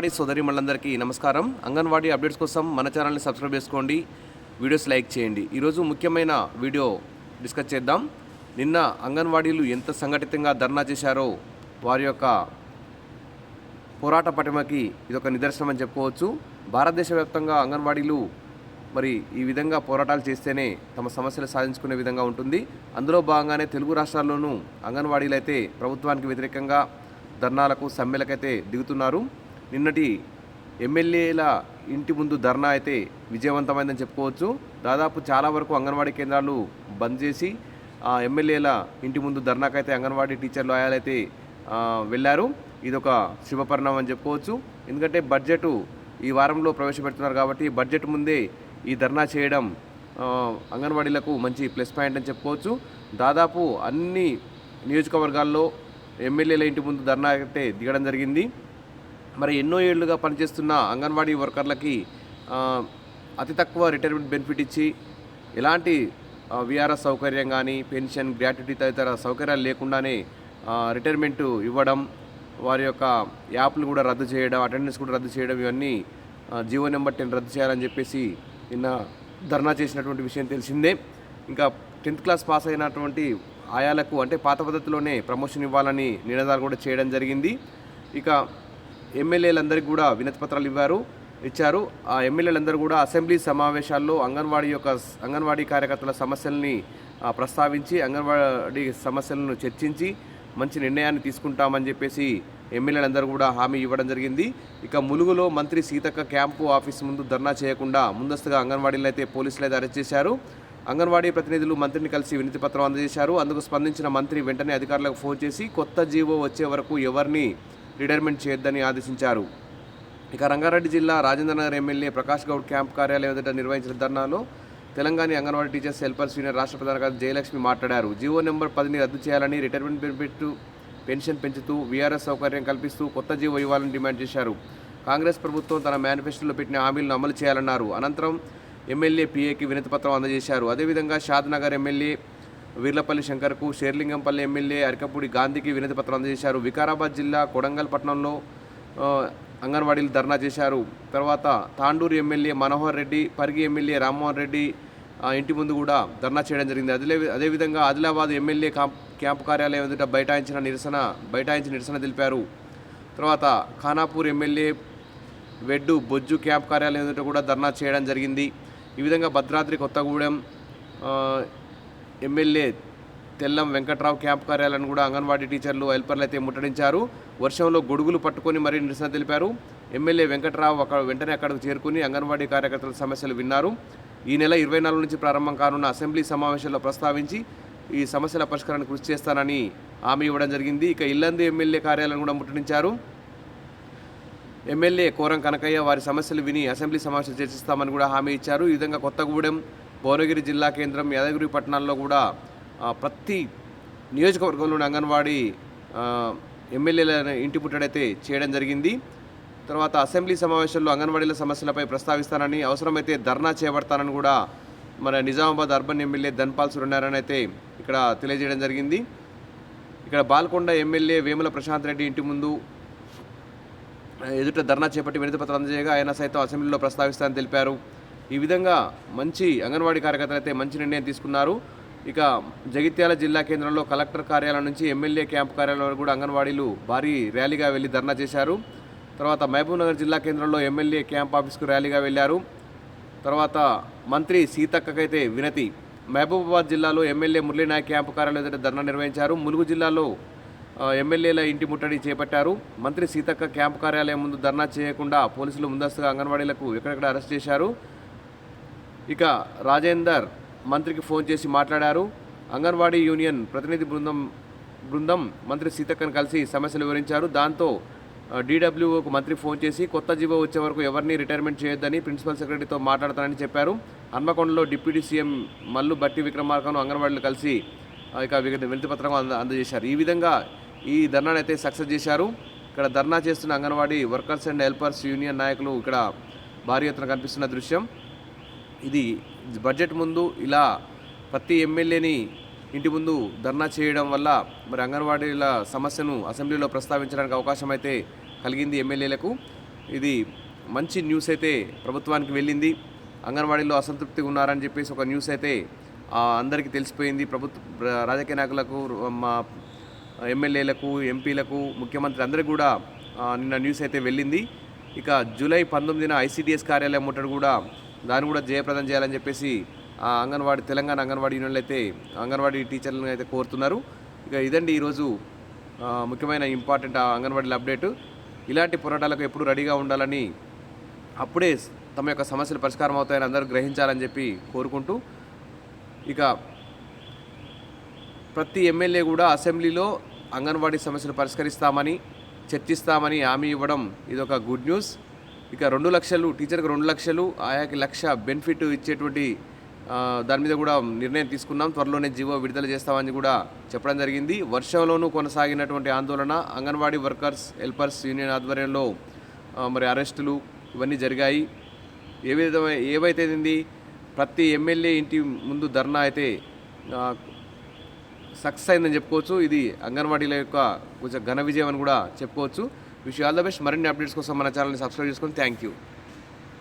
అంగన్వాడీ సోదరిమణులందరికీ నమస్కారం. అంగన్వాడీ అప్డేట్స్ కోసం మన ఛానల్ని సబ్స్క్రైబ్ చేసుకోండి, వీడియోస్ లైక్ చేయండి. ఈరోజు ముఖ్యమైన వీడియో డిస్కస్ చేద్దాం. నిన్న అంగన్వాడీలు ఎంత సంఘటితంగా ధర్నా చేశారో వారి యొక్క పోరాట పటిమకి ఇదొక నిదర్శనం అని చెప్పుకోవచ్చు. భారతదేశ వ్యాప్తంగా అంగన్వాడీలు మరి ఈ విధంగా పోరాటాలు చేస్తేనే తమ సమస్యలు సాధించుకునే విధంగా ఉంటుంది. అందులో భాగంగానే తెలుగు రాష్ట్రాల్లోనూ అంగన్వాడీలు అయితే ప్రభుత్వానికి వ్యతిరేకంగా ధర్నాలకు సమ్మెలకైతే దిగుతున్నారు. నిన్నటి ఎమ్మెల్యేల ఇంటి ముందు ధర్నా అయితే విజయవంతమైందని చెప్పుకోవచ్చు. దాదాపు చాలా వరకు అంగన్వాడీ కేంద్రాలు బంద్ చేసి ఆ ఎమ్మెల్యేల ఇంటి ముందు ధర్నాకైతే అంగన్వాడీ టీచర్లు ఆయాలైతే వెళ్ళారు. ఇదొక శుభపరిణామం అని చెప్పుకోవచ్చు. ఎందుకంటే బడ్జెట్ ఈ వారంలో ప్రవేశపెడుతున్నారు కాబట్టి బడ్జెట్ ముందే ఈ ధర్నా చేయడం అంగన్వాడీలకు మంచి ప్లస్ పాయింట్ అని చెప్పుకోవచ్చు. దాదాపు అన్ని నియోజకవర్గాల్లో ఎమ్మెల్యేల ఇంటి ముందు ధర్నా అయితే దిగడం జరిగింది. మరి ఎన్నో ఏళ్లుగా పనిచేస్తున్న అంగన్వాడీ వర్కర్లకి అతి తక్కువ రిటైర్మెంట్ బెనిఫిట్ ఇచ్చి ఎలాంటి విఆర్ఎస్ సౌకర్యం కానీ పెన్షన్ గ్రాట్యుటీ తదితర సౌకర్యాలు లేకుండానే రిటైర్మెంట్ ఇవ్వడం, వారి యొక్క యాప్లు కూడా రద్దు చేయడం, అటెండెన్స్ కూడా రద్దు చేయడం, ఇవన్నీ జీవో నెంబర్ 10 రద్దు చేయాలని చెప్పేసి నిన్న ధర్నా చేసినటువంటి విషయం తెలిసిందే. ఇంకా 10th క్లాస్ పాస్ అయినటువంటి ఆయాలకు అంటే పాత పద్ధతిలోనే ప్రమోషన్ ఇవ్వాలని నినాదాలు కూడా చేయడం జరిగింది. ఇక ఎమ్మెల్యేలందరికీ కూడా వినతి పత్రాలు ఇచ్చారు. ఆ ఎమ్మెల్యేలందరూ కూడా అసెంబ్లీ సమావేశాల్లో అంగన్వాడీ కార్యకర్తల సమస్యల్ని ప్రస్తావించి అంగన్వాడీ సమస్యలను చర్చించి మంచి నిర్ణయాన్ని తీసుకుంటామని చెప్పేసి ఎమ్మెల్యేలందరూ కూడా హామీ ఇవ్వడం జరిగింది. ఇక ములుగులో మంత్రి సీతక్క క్యాంపు ఆఫీస్ ముందు ధర్నా చేయకుండా ముందస్తుగా అంగన్వాడీలు అయితే పోలీసులు అయితే అరెస్ట్ చేశారు. అంగన్వాడీ ప్రతినిధులు మంత్రిని కలిసి వినతి పత్రం అందజేశారు. అందుకు స్పందించిన మంత్రి వెంటనే అధికారులకు ఫోన్ చేసి కొత్త జీవో వచ్చే వరకు ఎవరిని రిటైర్మెంట్ చేయొద్దని ఆదేశించారు. ఇక రంగారెడ్డి జిల్లా రాజేంద్రనగర్ ఎమ్మెల్యే ప్రకాష్ గౌడ్ క్యాంప్ కార్యాలయం ఎదుట నిర్వహించిన ధర్నాలో Telangana anganwadi teachers helpers union రాష్ట్ర ప్రధాన కార్యదర్శి జయలక్ష్మి మాట్లాడారు. జీవో నెంబర్ 10ని రద్దు చేయాలని, రిటైర్మెంట్ బెనిఫిట్ పెన్షన్ పెంచుతూ వీఆర్ఎస్ సౌకర్యం కల్పిస్తూ కొత్త జీవో ఇవ్వాలని డిమాండ్ చేశారు. కాంగ్రెస్ ప్రభుత్వం తన మేనిఫెస్టోలో పెట్టిన హామీలను అమలు చేయాలన్నారు. అనంతరం ఎమ్మెల్యే పిఏకి వినతి పత్రం అందజేశారు. అదేవిధంగా షాద్నగర్ ఎమ్మెల్యే వీర్లపల్లి శంకర్కు, షేర్లింగంపల్లి ఎమ్మెల్యే అరికపూడి గాంధీకి వినతి పత్రం అందజేశారు. వికారాబాద్ జిల్లా కొడంగల్ పట్టణంలో అంగన్వాడీలు ధర్నా చేశారు. తర్వాత తాండూరు ఎమ్మెల్యే మనోహర్ రెడ్డి, పరిగి ఎమ్మెల్యే రామ్మోహన్ రెడ్డి ఇంటి ముందు కూడా ధర్నా చేయడం జరిగింది. అదేవిధంగా ఆదిలాబాద్ ఎమ్మెల్యే క్యాంపు కార్యాలయం ఎదుట బైఠాయించి నిరసన తెలిపారు. తర్వాత ఖానాపూర్ ఎమ్మెల్యే వెడ్డు బొజ్జు క్యాంపు కార్యాలయం ఎదుట కూడా ధర్నా చేయడం జరిగింది. ఈ విధంగా భద్రాద్రి కొత్తగూడెం ఎమ్మెల్యే తెల్లం వెంకట్రావు క్యాంపు కార్యాలయాన్ని కూడా అంగన్వాడీ టీచర్లు హెల్పర్లు అయితే ముట్టడించారు. వర్షంలో గొడుగులు పట్టుకొని మరీ నిరసన తెలిపారు. ఎమ్మెల్యే వెంకట్రావు వెంటనే అక్కడికి చేరుకుని అంగన్వాడీ కార్యకర్తల సమస్యలు విన్నారు. ఈ నెల 24 నుంచి ప్రారంభం కానున్న అసెంబ్లీ సమావేశాల్లో ప్రస్తావించి ఈ సమస్యల పరిష్కారానికి కృషి చేస్తానని హామీ ఇవ్వడం జరిగింది. ఇక ఇల్లందు ఎమ్మెల్యే కార్యాలయం కూడా ముట్టడించారు. ఎమ్మెల్యే కోరం కనకయ్య వారి సమస్యలు విని అసెంబ్లీ సమావేశం చర్చిస్తామని కూడా హామీ ఇచ్చారు. ఈ విధంగా కొత్తగూడెం, భువనగిరి జిల్లా కేంద్రం, యాదగిరి పట్టణాల్లో కూడా ప్రతి నియోజకవర్గంలోని అంగన్వాడీ ఎమ్మెల్యేల ఇంటి ముట్టడైతే చేయడం జరిగింది. తర్వాత అసెంబ్లీ సమావేశంలో అంగన్వాడీల సమస్యలపై ప్రస్తావిస్తానని, అవసరమైతే ధర్నా చేపడతానని కూడా మన నిజామాబాద్ అర్బన్ ఎమ్మెల్యే ధన్పాల్ సురనారాయణ అయితే ఇక్కడ తెలియజేయడం జరిగింది. ఇక్కడ బాల్కొండ ఎమ్మెల్యే వేముల ప్రశాంత్ రెడ్డి ఇంటి ముందు ఎదుట ధర్నా చేపట్టి వినతి పత్రం అందజేయగా ఆయన సైతం అసెంబ్లీలో ప్రస్తావిస్తానని తెలిపారు. ఈ విధంగా మంచి అంగన్వాడీ కార్యకర్తలు అయితే మంచి నిర్ణయం తీసుకున్నారు. ఇక జగిత్యాల జిల్లా కేంద్రంలో కలెక్టర్ కార్యాలయం నుంచి ఎమ్మెల్యే క్యాంపు కార్యాలయం వరకు కూడా అంగన్వాడీలు భారీ ర్యాలీగా వెళ్లి ధర్నా చేశారు. తర్వాత మహబూబ్నగర్ జిల్లా కేంద్రంలో ఎమ్మెల్యే క్యాంప్ ఆఫీస్కు ర్యాలీగా వెళ్లారు. తర్వాత మంత్రి సీతక్కకైతే వినతి. మహబూబాబాద్ జిల్లాలో ఎమ్మెల్యే మురళీనాయక్ క్యాంపు కార్యాలయం ఎదుట ధర్నా నిర్వహించారు. ములుగు జిల్లాలో ఎమ్మెల్యేల ఇంటి ముట్టడి చేపట్టారు. మంత్రి సీతక్క క్యాంపు కార్యాలయం ముందు ధర్నా చేయకుండా పోలీసులు ముందస్తుగా అంగన్వాడీలకు ఎక్కడెక్కడ అరెస్ట్ చేశారు. ఇక రాజేందర్ మంత్రికి ఫోన్ చేసి మాట్లాడారు. అంగన్వాడీ యూనియన్ ప్రతినిధి బృందం మంత్రి సీతక్కను కలిసి సమస్యలు వివరించారు. దాంతో డీడబ్ల్యూఓకు మంత్రి ఫోన్ చేసి కొత్త జీవో వచ్చే వరకు ఎవరిని రిటైర్మెంట్ చేయొద్దని ప్రిన్సిపల్ సెక్రటరీతో మాట్లాడతానని చెప్పారు. హన్మకొండలో డిప్యూటీ సీఎం మల్లు బట్టి విక్రమార్కను అంగన్వాడీలు కలిసి ఇక వినతి పత్రం అందజేశారు. ఈ విధంగా ఈ ధర్నాను అయితే సక్సెస్ చేశారు. ఇక్కడ ధర్నా చేస్తున్న anganwadi workers and helpers union నాయకులు ఇక్కడ భారీ ఎత్తున కనిపిస్తున్న దృశ్యం ఇది. బడ్జెట్ ముందు ఇలా ప్రతి ఎమ్మెల్యేని ఇంటి ముందు ధర్నా చేయడం వల్ల మరి అంగన్వాడీల సమస్యను అసెంబ్లీలో ప్రస్తావించడానికి అవకాశం అయితే కలిగింది ఎమ్మెల్యేలకు. ఇది మంచి న్యూస్ అయితే ప్రభుత్వానికి వెళ్ళింది. అంగన్వాడీలో అసంతృప్తిగా ఉన్నారని చెప్పేసి ఒక న్యూస్ అయితే అందరికీ తెలిసిపోయింది. రాజకీయ నాయకులకు, మా ఎమ్మెల్యేలకు, ఎంపీలకు, ముఖ్యమంత్రి అందరికీ కూడా నిన్న న్యూస్ అయితే వెళ్ళింది. ఇక జూలై 19న ICDS కార్యాలయం ముట్టడి కూడా దాన్ని కూడా జయప్రదం చేయాలని చెప్పేసి తెలంగాణ అంగన్వాడీ యూనియన్లు అయితే అంగన్వాడీ టీచర్లను అయితే కోరుతున్నారు. ఇక ఇదండి ఈరోజు ముఖ్యమైన ఇంపార్టెంట్ అంగన్వాడీల అప్డేట్. ఇలాంటి పోరాటాలకు ఎప్పుడు రెడీగా ఉండాలని, అప్పుడే తమ యొక్క సమస్యలు పరిష్కారం అవుతాయని అందరూ గ్రహించాలని చెప్పి కోరుకుంటూ, ఇక ప్రతి ఎమ్మెల్యే కూడా అసెంబ్లీలో అంగన్వాడీ సమస్యలు పరిష్కరిస్తామని, చర్చిస్తామని హామీ ఇవ్వడం ఇది ఒక గుడ్ న్యూస్. ఇక 2 లక్షలు టీచర్కి 2 లక్షలు, ఆయాకి 1 లక్ష బెనిఫిట్ ఇచ్చేటువంటి దాని మీద కూడా నిర్ణయం తీసుకున్నాం. త్వరలోనే జీవో విడుదల చేస్తామని కూడా చెప్పడం జరిగింది. వర్షంలోనూ కొనసాగినటువంటి ఆందోళన, అంగన్వాడీ వర్కర్స్ హెల్పర్స్ యూనియన్ ఆధ్వర్యంలో మరి అరెస్టులు ఇవన్నీ జరిగాయి. ఏవైతే ప్రతి ఎమ్మెల్యే ఇంటి ముందు ధర్నా అయితే సక్సెస్ అయిందని చెప్పుకోవచ్చు. ఇది అంగన్వాడీల యొక్క కొంచెం ఘన విజయం అని కూడా చెప్పుకోవచ్చు. Wish all the best. మరిన్ని అప్డేట్స్ కోసం మన ఛానల్ని సబ్స్క్రైబ్ చేసుకొని థ్యాంక్ యూ.